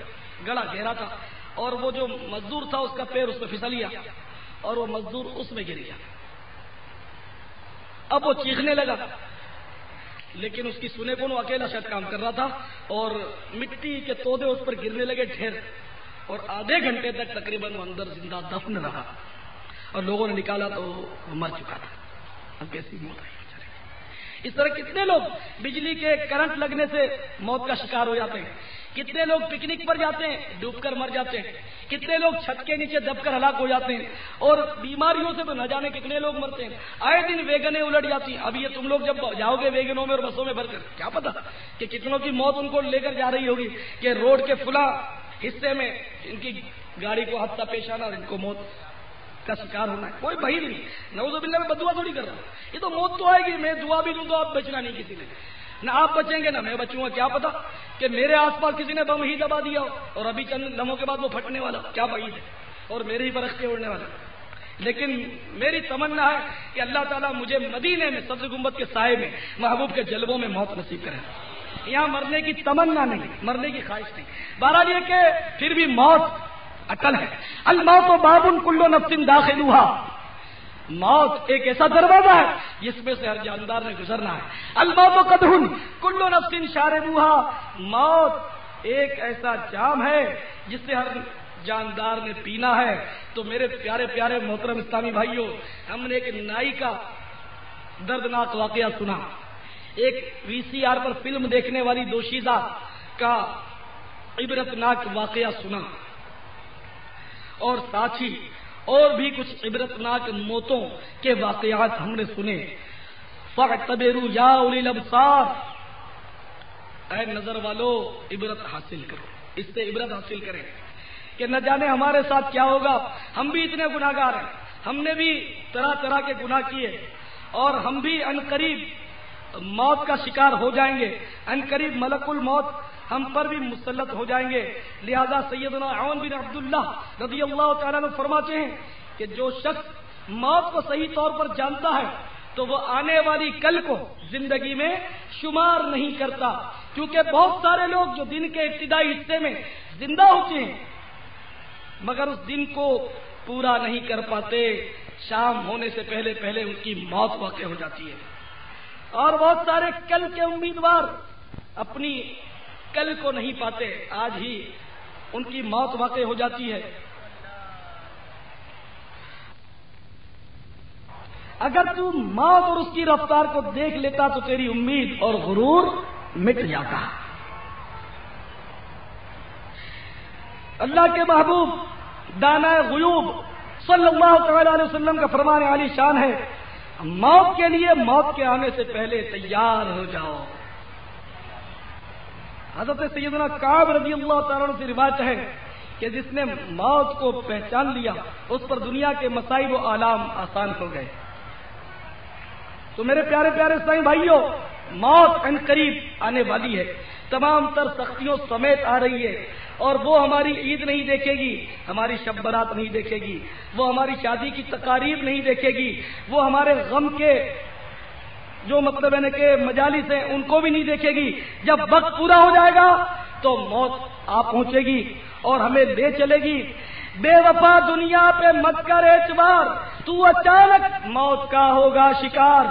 گڑا گہرا تھا، اور وہ جو مزدور تھا اس کا پیر اس پہ پھسل گیا اور وہ مزدور اس میں گر گیا. اب وہ چیخنے لگا، لیکن اس کی سنے کو وہ اکیلا شاید کام کر رہا تھا اور مٹی کے تودے اس پر گرنے لگے ڈھیر، اور آدھے گھنٹے تک تقریباً وہ اندر زندہ دفن رہا اور لوگوں نے نکالا تو وہ مر چکا تھا. اب کیسی موت آئی. اس طرح کتنے لوگ بجلی کے کرنٹ لگنے سے موت کا شکار ہو جاتے ہیں، کتنے لوگ پکنک پر جاتے ہیں ڈوب کر مر جاتے ہیں، کتنے لوگ چھت کے نیچے دب کر ہلاک ہو جاتے ہیں، اور بیماریوں سے تو نہ جانے کتنے لوگ مرتے ہیں. آئے دن ویگنیں الٹ جاتی ہیں. اب یہ تم لوگ جب جاؤ گے ویگنوں میں اور بسوں میں بھر کر، کیا پتا کہ کتنوں کی موت ان کو لے کر جا رہی ہوگی کہ روڈ کے فلاں حصے میں ان کی گاڑی کو حادثہ پیش آنا اور ان کو موت کا شکار ہونا ہے. کوئی بھائی نہیں، نعوذ باللہ میں بدعا تھوڑی کر رہا ہوں. یہ تو موت تو آئے گی، میں دعا بھی دوں تو آپ بچنا نہیں کسی نے، نہ آپ بچیں گے نہ میں بچوں گا. کیا پتا کہ میرے آس پاس کسی نے بم ہی دبا دیا ہو اور ابھی چند لمحوں کے بعد وہ پھٹنے والا، کیا بعید ہے، اور میرے ہی فرشتے اڑنے والا. لیکن میری تمنا ہے کہ اللہ تعالیٰ مجھے مدینے میں سبز گنبد کے سائے میں محبوب کے جلووں میں موت نصیب کرے. یہاں مرنے کی تمنا نہیں، مرنے کی خواہش نہیں. بہرحال یہ کہ پھر بھی موت اٹل ہے. الموت باب کل نفس داخلها، موت ایک ایسا دروازہ ہے جس میں سے ہر جاندار نے گزرنا ہے. الموت قدح کل نفس شاربها، موت ایک ایسا جام ہے جس سے ہر جاندار نے پینا ہے. تو میرے پیارے پیارے محترم اسلامی بھائیوں، ہم نے ایک نائی کا دردناک واقعہ سنا، ایک VCR پر فلم دیکھنے والی دوشیزہ کا عبرتناک واقعہ سنا، اور ساتھ ہی اور بھی کچھ عبرتناک موتوں کے واقعات ہم نے سنے. فاعتبروا یا اولی الابصار، اے نظر والو عبرت حاصل کرو، اس سے عبرت حاصل کریں کہ نہ جانے ہمارے ساتھ کیا ہوگا. ہم بھی اتنے گناہگار ہیں، ہم نے بھی طرح طرح کے گناہ کیے، اور ہم بھی عنقریب موت کا شکار ہو جائیں گے. عنقریب ملک الموت ہم پر بھی مسلط ہو جائیں گے. لہذا سیدنا عون بن عبداللہ رضی اللہ تعالیٰ عنہ فرماتے ہیں کہ جو شخص موت کو صحیح طور پر جانتا ہے تو وہ آنے والی کل کو زندگی میں شمار نہیں کرتا، کیونکہ بہت سارے لوگ جو دن کے ابتدائی حصے میں زندہ ہوتے ہیں مگر اس دن کو پورا نہیں کر پاتے، شام ہونے سے پہلے پہلے ان کی موت واقع ہو جاتی ہے. اور بہت سارے کل کے امیدوار اپنی کل کو نہیں پاتے، آج ہی ان کی موت واقع ہو جاتی ہے. اگر تو موت اور اس کی رفتار کو دیکھ لیتا تو تیری امید اور غرور مٹ جاتا. اللہ کے محبوب دانا غیوب صلی اللہ تعالی علیہ وسلم کا فرمان عالی شان ہے، موت کے لیے موت کے آنے سے پہلے تیار ہو جاؤ. حضرت سیدنا کعب رضی اللہ تعالیٰ عنہ سے روایت ہے کہ جس نے موت کو پہچان لیا اس پر دنیا کے مصائب و آلام آسان ہو گئے. تو میرے پیارے پیارے اسلامی بھائیوں، موت ان قریب آنے والی ہے، تمام تر سختیوں سمیت آ رہی ہے، اور وہ ہماری عید نہیں دیکھے گی، ہماری شب برات نہیں دیکھے گی، وہ ہماری شادی کی تقاریب نہیں دیکھے گی، وہ ہمارے غم کے جو مطلب ہے کہ مجالس ہیں ان کو بھی نہیں دیکھے گی. جب وقت پورا ہو جائے گا تو موت آ پہنچے گی اور ہمیں لے چلے گی. بے وفا دنیا پہ مت کر اعتبار، تو اچانک موت کا ہوگا شکار،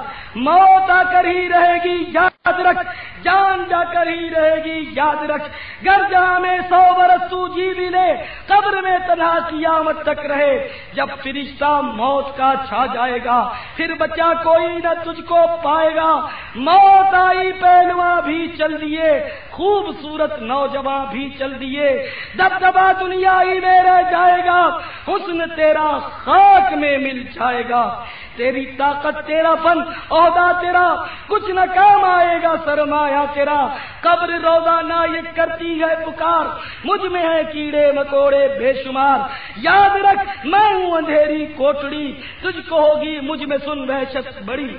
موت آ کر ہی رہے گی یاد رکھ، جان جا کر ہی رہے گی یاد رکھ، گر جہاں میں 100 برس تو جی بھی لے، قبر میں تنہا قیامت تک رہے، جب فرشتہ موت کا چھا جائے گا پھر بچا کوئی نہ تجھ کو پائے گا، موت آئی پہلواں بھی چل دیے، خوبصورت نوجوان بھی چل دیے، دبدبا دنیا ہی میں رہ جائے گا، حسن تیرا خاک میں مل جائے گا، تیری طاقت تیرا فن عہدہ تیرا کچھ نہ کام آئے گا، سرمایہ تیرا قبر روزانہ یہ کرتی ہے پکار، مجھ میں ہے کیڑے مکوڑے بے شمار، یاد رکھ میں ہوں اندھیری کوٹڑی، تجھ کو ہوگی مجھ میں سن وحشت بڑی،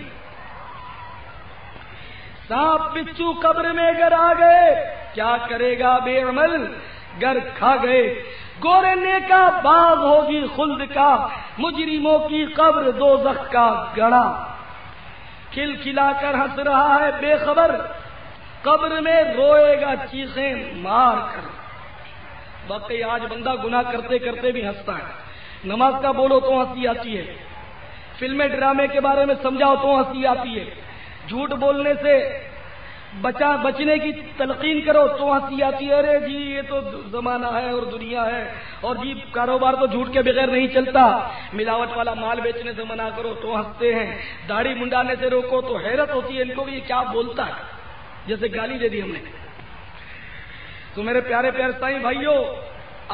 سانپ بچھو قبر میں گر آ گئے کیا کرے گا بے عمل، گر کھا گئے گورے نیکا باغ ہوگی خلد کا، مجرموں کی قبر دوزخ کا گڑا، کھل کھلا کر ہنس رہا ہے بے خبر، قبر میں روئے گا چیخیں مار کر، واقعی آج بندہ گناہ کرتے کرتے بھی ہنستا ہے، نماز کا بولو تو ہنسی آتی ہے، فلمیں ڈرامے کے بارے میں سمجھاؤ تو ہنسی آتی ہے، جھوٹ بولنے سے بچنے کی تلقین کرو تو ہنسی آتی ہے، ارے جی یہ تو زمانہ ہے اور دنیا ہے، اور جی کاروبار تو جھوٹ کے بغیر نہیں چلتا، ملاوٹ والا مال بیچنے سے منع کرو تو ہنستے ہیں، داڑھی منڈانے سے روکو تو حیرت ہوتی ہے ان کو بھی یہ کیا بولتا ہے، جیسے گالی دے دی ہم نے۔ تو میرے پیارے پیارے سائیں بھائیوں،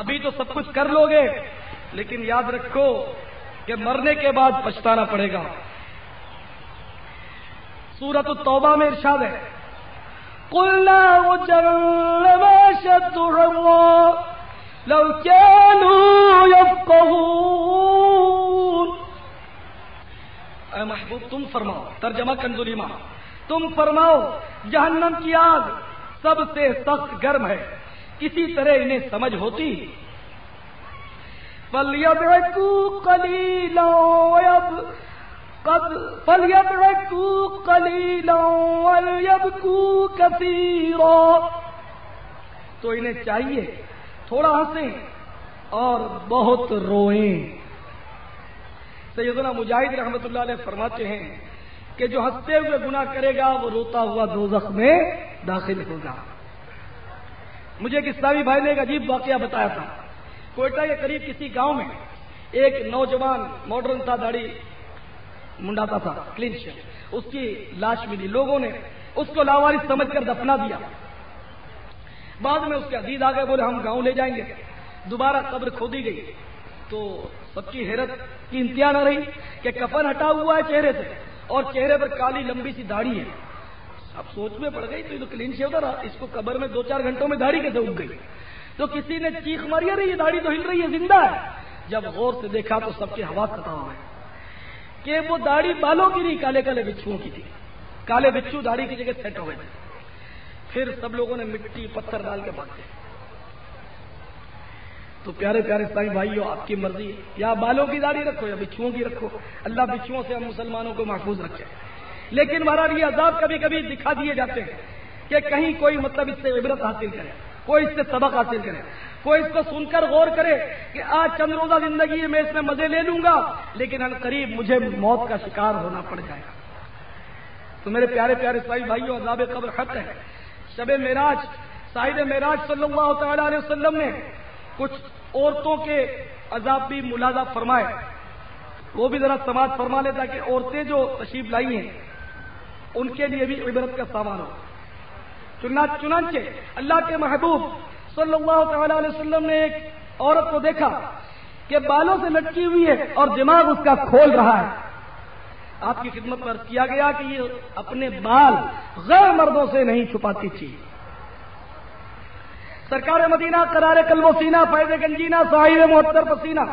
ابھی تو سب کچھ کر لو گے لیکن یاد رکھو کہ مرنے کے بعد پچھتانا پڑے گا۔ سورۃ التوبہ میں ارشاد ہے قُلْ نَارُ جَهَنَّمَ أَشَدُّ حَرًّا لَوْ كَانُوا يَفْقَهُونَ، اے محبوب تم فرماؤ، ترجمہ کنزُل ایمان، تم فرماؤ جہنم کی آگ سب سے سخت گرم ہے، کسی طرح انہیں سمجھ ہوتی؟ فَلْيَضْحَكُوا قَلِيلًا فَلْيَضْحَكُوا قَلِيلًا وَلْيَبْكُوا كَثِيرًا، تو انہیں چاہیے تھوڑا ہنسیں اور بہت روئیں۔ سیدنا مجاہد رحمۃ اللہ علیہ فرماتے ہیں کہ جو ہنستے ہوئے گناہ کرے گا وہ روتا ہوا دوزخ میں داخل ہوگا۔ مجھے ایک اسلامی بھائی نے ایک عجیب واقعہ بتایا تھا، کوئٹہ کے قریب کسی گاؤں میں ایک نوجوان ماڈرن تھا، داڑھی منڈاتا تھا، کلین شیو، اس کی لاش ملی، لوگوں نے اس کو لاوارث سمجھ کر دفنا دیا، بعد میں اس کے عزیز آ گئے، بولے ہم گاؤں لے جائیں گے، دوبارہ قبر کھودی گئی تو سب کی حیرت کی انتہا نہ رہی کہ کفن ہٹا ہوا ہے چہرے سے اور چہرے پر کالی لمبی سی داڑھی ہے، اب سوچ میں پڑ گئی تو یہ تو کلین شیو تھا، اس کو قبر میں 2-4 گھنٹوں میں داڑھی کیسے اگ گئی؟ تو کسی نے چیخ ماری، ارے یہ داڑھی تو ہل رہی ہے، زندہ ہے۔ جب غور سے دیکھا تو سب کے حواس ختم ہو گئے کہ وہ داڑھی بالوں کی نہیں، کالے کالے بچھوؤں کی تھی، کالے بچھو داڑھی کی جگہ سیٹ ہو گئے تھے۔ پھر سب لوگوں نے مٹی پتھر ڈال کے بھاگے۔ تو پیارے پیارے سائیں بھائیو، آپ کی مرضی، یا بالوں کی داڑھی رکھو یا بچھوؤں کی رکھو، اللہ بچھوؤں سے ہم مسلمانوں کو محفوظ رکھے، لیکن ہمارا یہ عذاب کبھی کبھی دکھا دیے جاتے ہیں کہ کہیں کوئی مطلب اس سے عبرت حاصل کرے، کوئی اس سے سبق حاصل کرے، کوئی اس کو سن کر غور کرے کہ آج چند روزہ زندگی میں اس میں مزے لے لوں گا لیکن عنقریب مجھے موت کا شکار ہونا پڑ جائے گا۔ تو میرے پیارے پیارے سائیں بھائیو، عذاب قبر حق ہے۔ شب معراج، صاحب معراج صلی اللہ تعالی علیہ وسلم نے کچھ عورتوں کے عذاب بھی ملاحظہ فرمائے، وہ بھی ذرا سماعت فرما لیتا کہ عورتیں جو تشریف لائی ہیں ان کے لیے بھی عبرت کا سامان ہو۔ چنانچہ اللہ کے محبوب صلی اللہ تعالی علیہ وسلم نے ایک عورت کو دیکھا کہ بالوں سے لٹکی ہوئی ہے اور دماغ اس کا کھول رہا ہے۔ آپ کی خدمت میں عرض کیا گیا کہ یہ اپنے بال غیر مردوں سے نہیں چھپاتی تھی۔ سرکار مدینہ قرار قلب و سینہ، فیض گنجینہ، صاحب محتر پسینہ،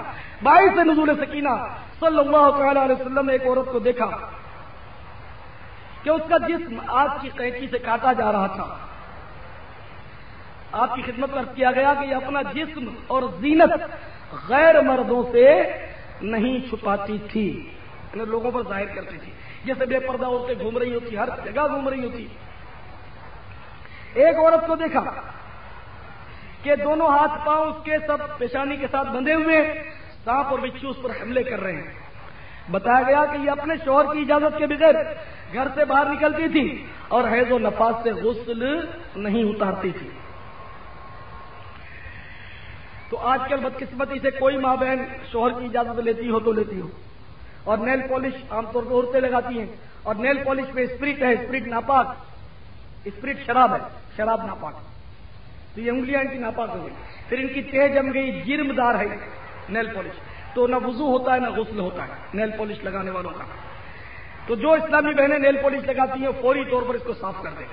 باعث نزول سکینہ صلی اللہ تعالی علیہ وسلم نے ایک عورت کو دیکھا کہ اس کا جسم آگ کی قینچی سے کاٹا جا رہا تھا۔ آپ کی خدمت میں عرض کیا گیا کہ یہ اپنا جسم اور زینت غیر مردوں سے نہیں چھپاتی تھی، انہیں لوگوں پر ظاہر کرتی تھی، جیسے بے پردہ عورتیں گھوم رہی ہوتی، ہر جگہ گھوم رہی ہوتی۔ ایک عورت کو دیکھا کہ دونوں ہاتھ پاؤں اس کے سب پیشانی کے ساتھ بندھے ہوئے، سانپ اور بچھو اس پر حملے کر رہے ہیں۔ بتایا گیا کہ یہ اپنے شوہر کی اجازت کے بغیر گھر سے باہر نکلتی تھی اور حیض و نفاس سے غسل نہیں اتارتی تھی۔ تو آج کل بدقسمتی سے کوئی ماں بہن شوہر کی اجازت لیتی ہو تو لیتی ہو، اور نیل پالش عام طور پر عورتیں لگاتی ہیں، اور نیل پالش میں اسپرٹ ہے، اسپرٹ ناپاک، اسپرٹ شراب ہے، شراب ناپاک، تو یہ انگلیاں ان کی ناپاک ہو گئی، پھر ان کی تہ جم گئی، جرم دار ہے نیل پالش، تو نہ وضو ہوتا ہے نہ غسل ہوتا ہے نیل پالش لگانے والوں کا۔ تو جو اسلامی بہنیں نیل پالش لگاتی ہیں فوری طور پر اس کو صاف کر دیں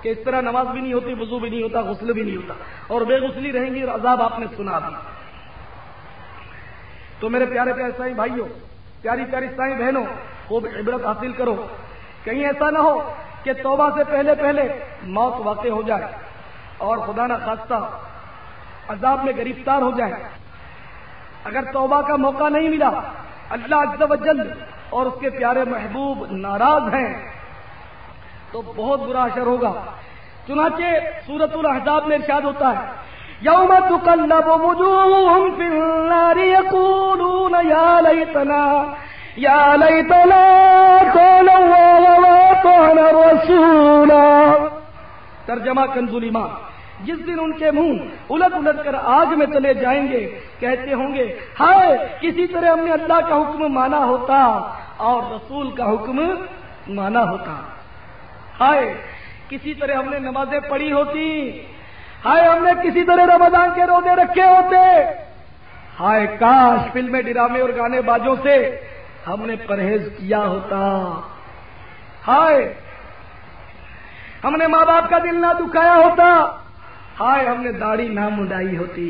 کہ اس طرح نماز بھی نہیں ہوتی، وضو بھی نہیں ہوتا، غسل بھی نہیں ہوتا، اور بے غسلی رہیں گی، اور عذاب آپ نے سنا بھی۔ تو میرے پیارے پیارے اسلامی بھائیوں، پیاری پیاری اسلامی بہنوں، خوب عبرت حاصل کرو، کہیں ایسا نہ ہو کہ توبہ سے پہلے پہلے موت واقع ہو جائے اور خدا نہ خواستہ عذاب میں گرفتار ہو جائے۔ اگر توبہ کا موقع نہیں ملا، اللہ عز و جل اور اس کے پیارے محبوب ناراض ہیں، تو بہت برا اثر ہوگا۔ چنانچہ سورۃ الاحزاب میں ارشاد ہوتا ہے، یوم تقلب وجوہہم فی النار یقولون یا لیتنا اطعنا اللہ واطعنا الرسول۔ ترجمہ کنز الایمان، جس دن ان کے منہ الٹ الٹ کر آگ میں چلے جائیں گے، کہتے ہوں گے ہائے کسی طرح ہم نے اللہ کا حکم مانا ہوتا اور رسول کا حکم مانا ہوتا، ہائے کسی طرح ہم نے نمازیں پڑھی ہوتی، ہائے ہم نے کسی طرح رمضان کے روزے رکھے ہوتے، ہائے کاش فلمیں ڈرامے اور گانے بازوں سے ہم نے پرہیز کیا ہوتا، ہائے ہم نے ماں باپ کا دل نہ دکھایا ہوتا، ہائے ہم نے داڑھی نہ منڈائی ہوتی،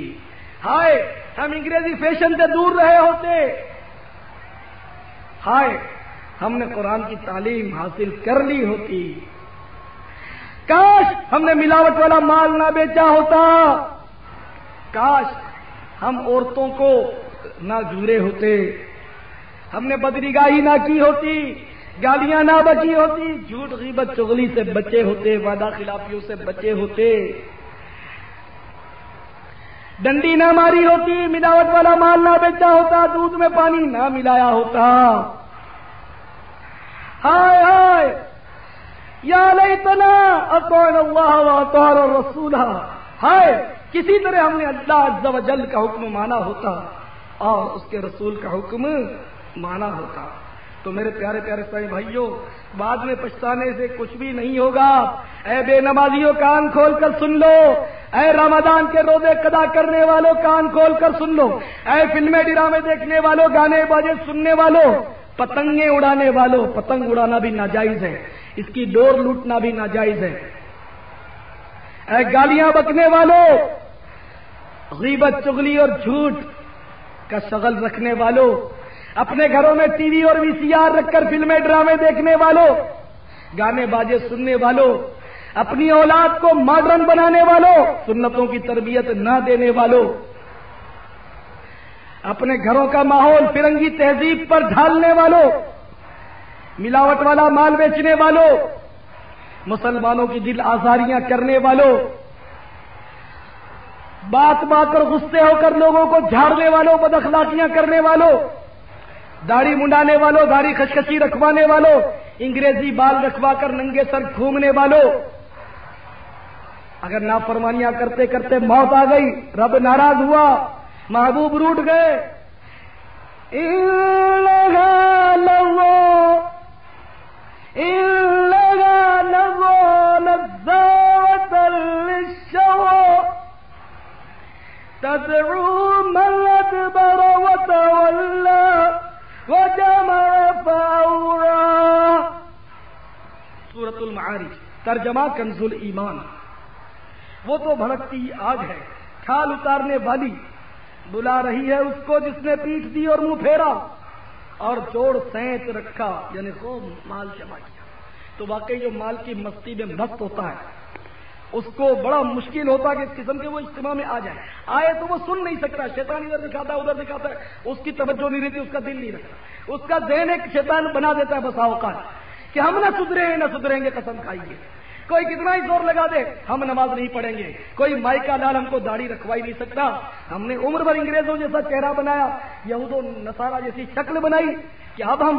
ہائے ہم انگریزی فیشن سے دور رہے ہوتے، ہائے ہم نے قرآن کی تعلیم حاصل کر لی ہوتی، کاش ہم نے ملاوٹ والا مال نہ بیچا ہوتا، کاش ہم عورتوں کو نہ جھورے ہوتے، ہم نے بدنگاہی نہ کی ہوتی، گالیاں نہ بچی ہوتی، جھوٹ غیبت چغلی سے بچے ہوتے، وعدہ خلافیوں سے بچے ہوتے، ڈنڈی نہ ماری ہوتی، ملاوٹ والا مال نہ بیچا ہوتا، دودھ میں پانی نہ ملایا ہوتا، ہائے ہائے یا لیتنا اطعنا اللہ واطعنا الرسول، ہائے کسی طرح ہم نے اللہ عز و جل کا حکم مانا ہوتا اور اس کے رسول کا حکم مانا ہوتا۔ تو میرے پیارے پیارے اسلامی بھائیوں، بعد میں پچھتانے سے کچھ بھی نہیں ہوگا۔ اے بے نمازیوں کان کھول کر سن لو، اے رمضان کے روزے قضا کرنے والوں کان کھول کر سن لو، اے فلمیں ڈرامے دیکھنے والوں، گانے باجے سننے والوں، پتنگیں اڑانے والوں، پتنگ اڑانا بھی ناجائز ہے، اس کی ڈور لوٹنا بھی ناجائز ہے، اے گالیاں بکنے والوں، غیبت چغلی اور جھوٹ کا شغل رکھنے والوں، اپنے گھروں میں ٹی وی اور وی سی آر رکھ کر فلمیں ڈرامے دیکھنے والوں، گانے باجے سننے والوں، اپنی اولاد کو ماڈرن بنانے والوں، سنتوں کی تربیت نہ دینے والوں، اپنے گھروں کا ماحول فرنگی تہذیب پر ڈھالنے والوں، ملاوٹ والا مال بیچنے والوں، مسلمانوں کی دل آزاریاں کرنے والوں، بات بات پر غصے ہو کر لوگوں کو جھاڑنے والوں، بد اخلاقیاں کرنے والوں، داڑھی منڈانے والوں، داڑھی خشخشی رکھوانے والوں، انگریزی بال رکھوا کر ننگے سر گھومنے والوں، اگر نافرمانیاں کرتے کرتے موت آ گئی، رب ناراض ہوا، محبوب روٹ گئے، تدعو من ادبر وتولى وجمع فأوعى۔ سورۃ المعارج، ترجمہ کنز الایمان۔ وہ تو بھڑکتی آگ ہے، کھال اتارنے والی، بلا رہی ہے اس کو جس نے پیٹھ دی اور منہ پھیرا اور جوڑ سینت رکھا، یعنی خوب مال جمع کیا۔ تو واقعی جو مال کی مستی میں مست ہوتا ہے اس کو بڑا مشکل ہوتا ہے کہ اس قسم کے وہ اجتماع میں آ جائے، آئے تو وہ سن نہیں سکتا، شیطان ادھر دکھاتا ہے ادھر دکھاتا ہے، اس کی توجہ نہیں رہتی، اس کا دل نہیں رہتا، اس کا ذہن ایک شیطان بنا دیتا ہے بسا اوقات کہ ہم نہ سدھریں گے قسم کھائیے، کوئی کتنا ہی زور لگا دے ہم نماز نہیں پڑھیں گے. کوئی مائی کا لال ہم کو داڑھی رکھوائی نہیں سکتا. ہم نے عمر بھر انگریزوں جیسا چہرہ بنایا, یہود و نصارہ جیسی شکل بنائی کہ اب ہم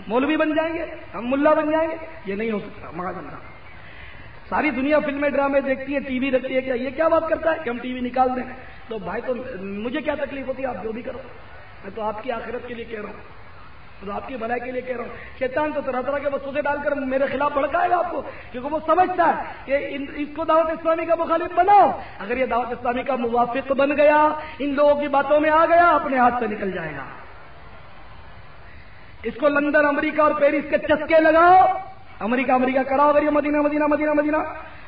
مولوی بن جائیں گے, ہم ملا بن جائیں گے. یہ نہیں ہو سکتا. معاذ ساری دنیا فلمیں ڈرامے دیکھتی ہے, ٹی وی رکھتی ہے, کیا یہ کیا بات کرتا ہے کہ ہم ٹی وی نکال دیں؟ تو بھائی تو مجھے کیا تکلیف ہوتی ہے, آپ جو بھی کرو, میں تو آپ کی آخرت کے لیے کہہ رہا ہوں, تو آپ کی بھلائی کے لیے کہہ رہا ہوں. شیطان تو طرح طرح کے وسوسے ڈال کر میرے خلاف بھڑکائے گا آپ کو, کیونکہ وہ سمجھتا ہے کہ اس کو دعوت اسلامی کا مخالف بناؤ. اگر یہ دعوت اسلامی کا موافق بن گیا, ان لوگوں کی باتوں میں آ گیا, اپنے ہاتھ سے نکل جائے گا. اس کو لندن, امریکہ اور پیرس کے چسکے لگاؤ. امریکہ کراؤ, اگر یہ مدینہ مدینہ مدینہ مدینہ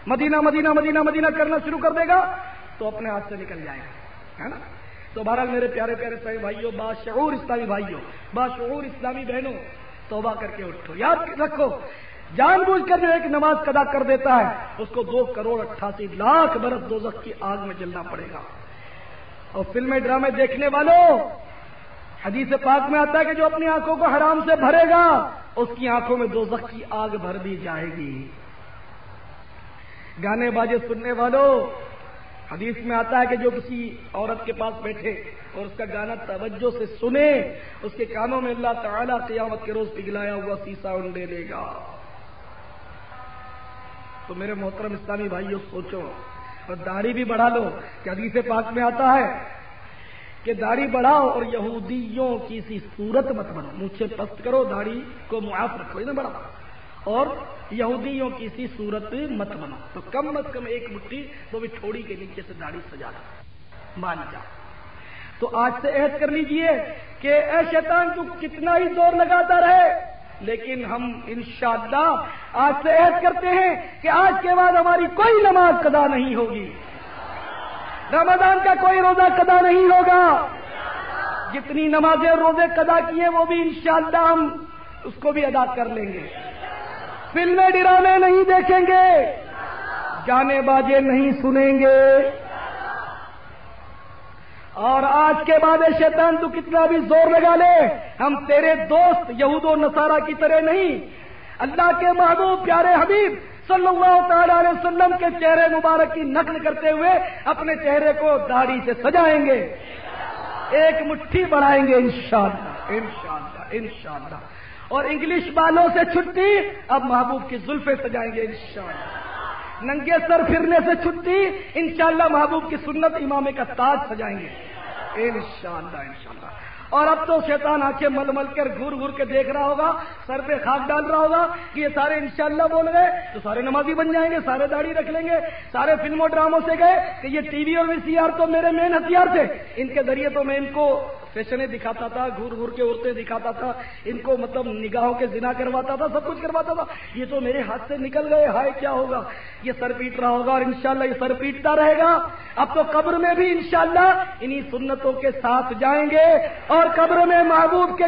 مدینہ مدینہ مدینہ مدینہ کرنا شروع کر دے گا تو اپنے ہاتھ سے نکل جائے گا, ہے نا. تو بہرحال میرے پیارے پیارے اسلامی بھائیوں, باشعور اسلامی بھائیوں, باشعور اسلامی بہنوں, توبہ کر کے اٹھو. یاد رکھو, جان بوجھ کر جو ایک نماز قضا کر دیتا ہے اس کو 2,88,00,000 برس دوزخ کی آگ میں جلنا پڑے گا. اور فلمیں ڈرامے دیکھنے والوں, حدیث پاک میں آتا ہے کہ جو اپنی آنکھوں کو حرام سے بھرے گا اس کی آنکھوں میں دوزخ کی آگ بھر دی جائے گی. گانے باجے سننے والوں, حدیث میں آتا ہے کہ جو کسی عورت کے پاس بیٹھے اور اس کا گانا توجہ سے سنے, اس کے کانوں میں اللہ تعالیٰ قیامت کے روز پگھلایا ہوا سیسا انڈے لے گا. تو میرے محترم اسلامی بھائیوں, سوچو اور داڑھی بھی بڑھا لو, کہ حدیث پاک میں آتا ہے کہ داڑھی بڑھاؤ اور یہودیوں کی سی صورت مت بنو. مونچھیں پست کرو, داڑھی کو معاف رکھو, یہ بڑھا, اور یہودیوں کی سی صورت مت بنو. تو کم از کم ایک مٹھی وہ بھی ٹھوڑی کے نیچے سے داڑھی سجا لا, مان جا. تو آج سے عہد کر لیجئے کہ اے شیطان تو کتنا ہی زور لگاتا رہے, لیکن ہم انشاءاللہ آج سے عہد کرتے ہیں کہ آج کے بعد ہماری کوئی نماز قضا نہیں ہوگی, رمضان کا کوئی روزہ قضا نہیں ہوگا. جتنی نمازیں اور روزے قضا کیے وہ بھی انشاءاللہ ہم اس کو بھی ادا کر لیں گے. فلمیں ڈرامے نہیں دیکھیں گے, گانے باجے نہیں سنیں گے. اور آج کے بعد شیطان تو کتنا بھی زور لگا لے, ہم تیرے دوست یہود و نصارہ کی طرح نہیں, اللہ کے محبوب پیارے حبیب صلی اللہ تعالی علیہ وسلم کے چہرے مبارک کی نقل کرتے ہوئے اپنے چہرے کو داڑھی سے سجائیں گے, ایک مٹھی بڑھائیں گے انشاءاللہ انشاءاللہ انشاءاللہ. اور انگلش بالوں سے چھٹی, اب محبوب کی زلفیں سجائیں گے انشاءاللہ. ننگے سر پھرنے سے چھٹی, انشاءاللہ محبوب کی سنت امامے کا تاج سجائیں گے انشاءاللہ انشاءاللہ. اور اب تو شیطان آنکھیں مل مل کر گھور گھور کے دیکھ رہا ہوگا, سر پہ خاک ڈال رہا ہوگا کہ یہ سارے انشاءاللہ بول گئے تو سارے نمازی بن جائیں گے, سارے داڑھی رکھ لیں گے, سارے فلموں ڈراموں سے گئے کہ یہ ٹی وی اور وی سی آر تو میرے مین ہتھیار تھے, ان کے ذریعے تو میں ان کو فیشنیں دکھاتا تھا, گھور گھور کے عورتیں دکھاتا تھا, ان کو مطلب نگاہوں کے زنا کرواتا تھا, سب کچھ کرواتا تھا. یہ تو میرے ہاتھ سے نکل گئے, ہائے کیا ہوگا. یہ سر پیٹ رہا ہوگا اور انشاءاللہ یہ سر پیٹتا رہے گا. اب تو قبر میں بھی انشاءاللہ انہی سنتوں کے ساتھ جائیں گے اور قبر میں محبوب کے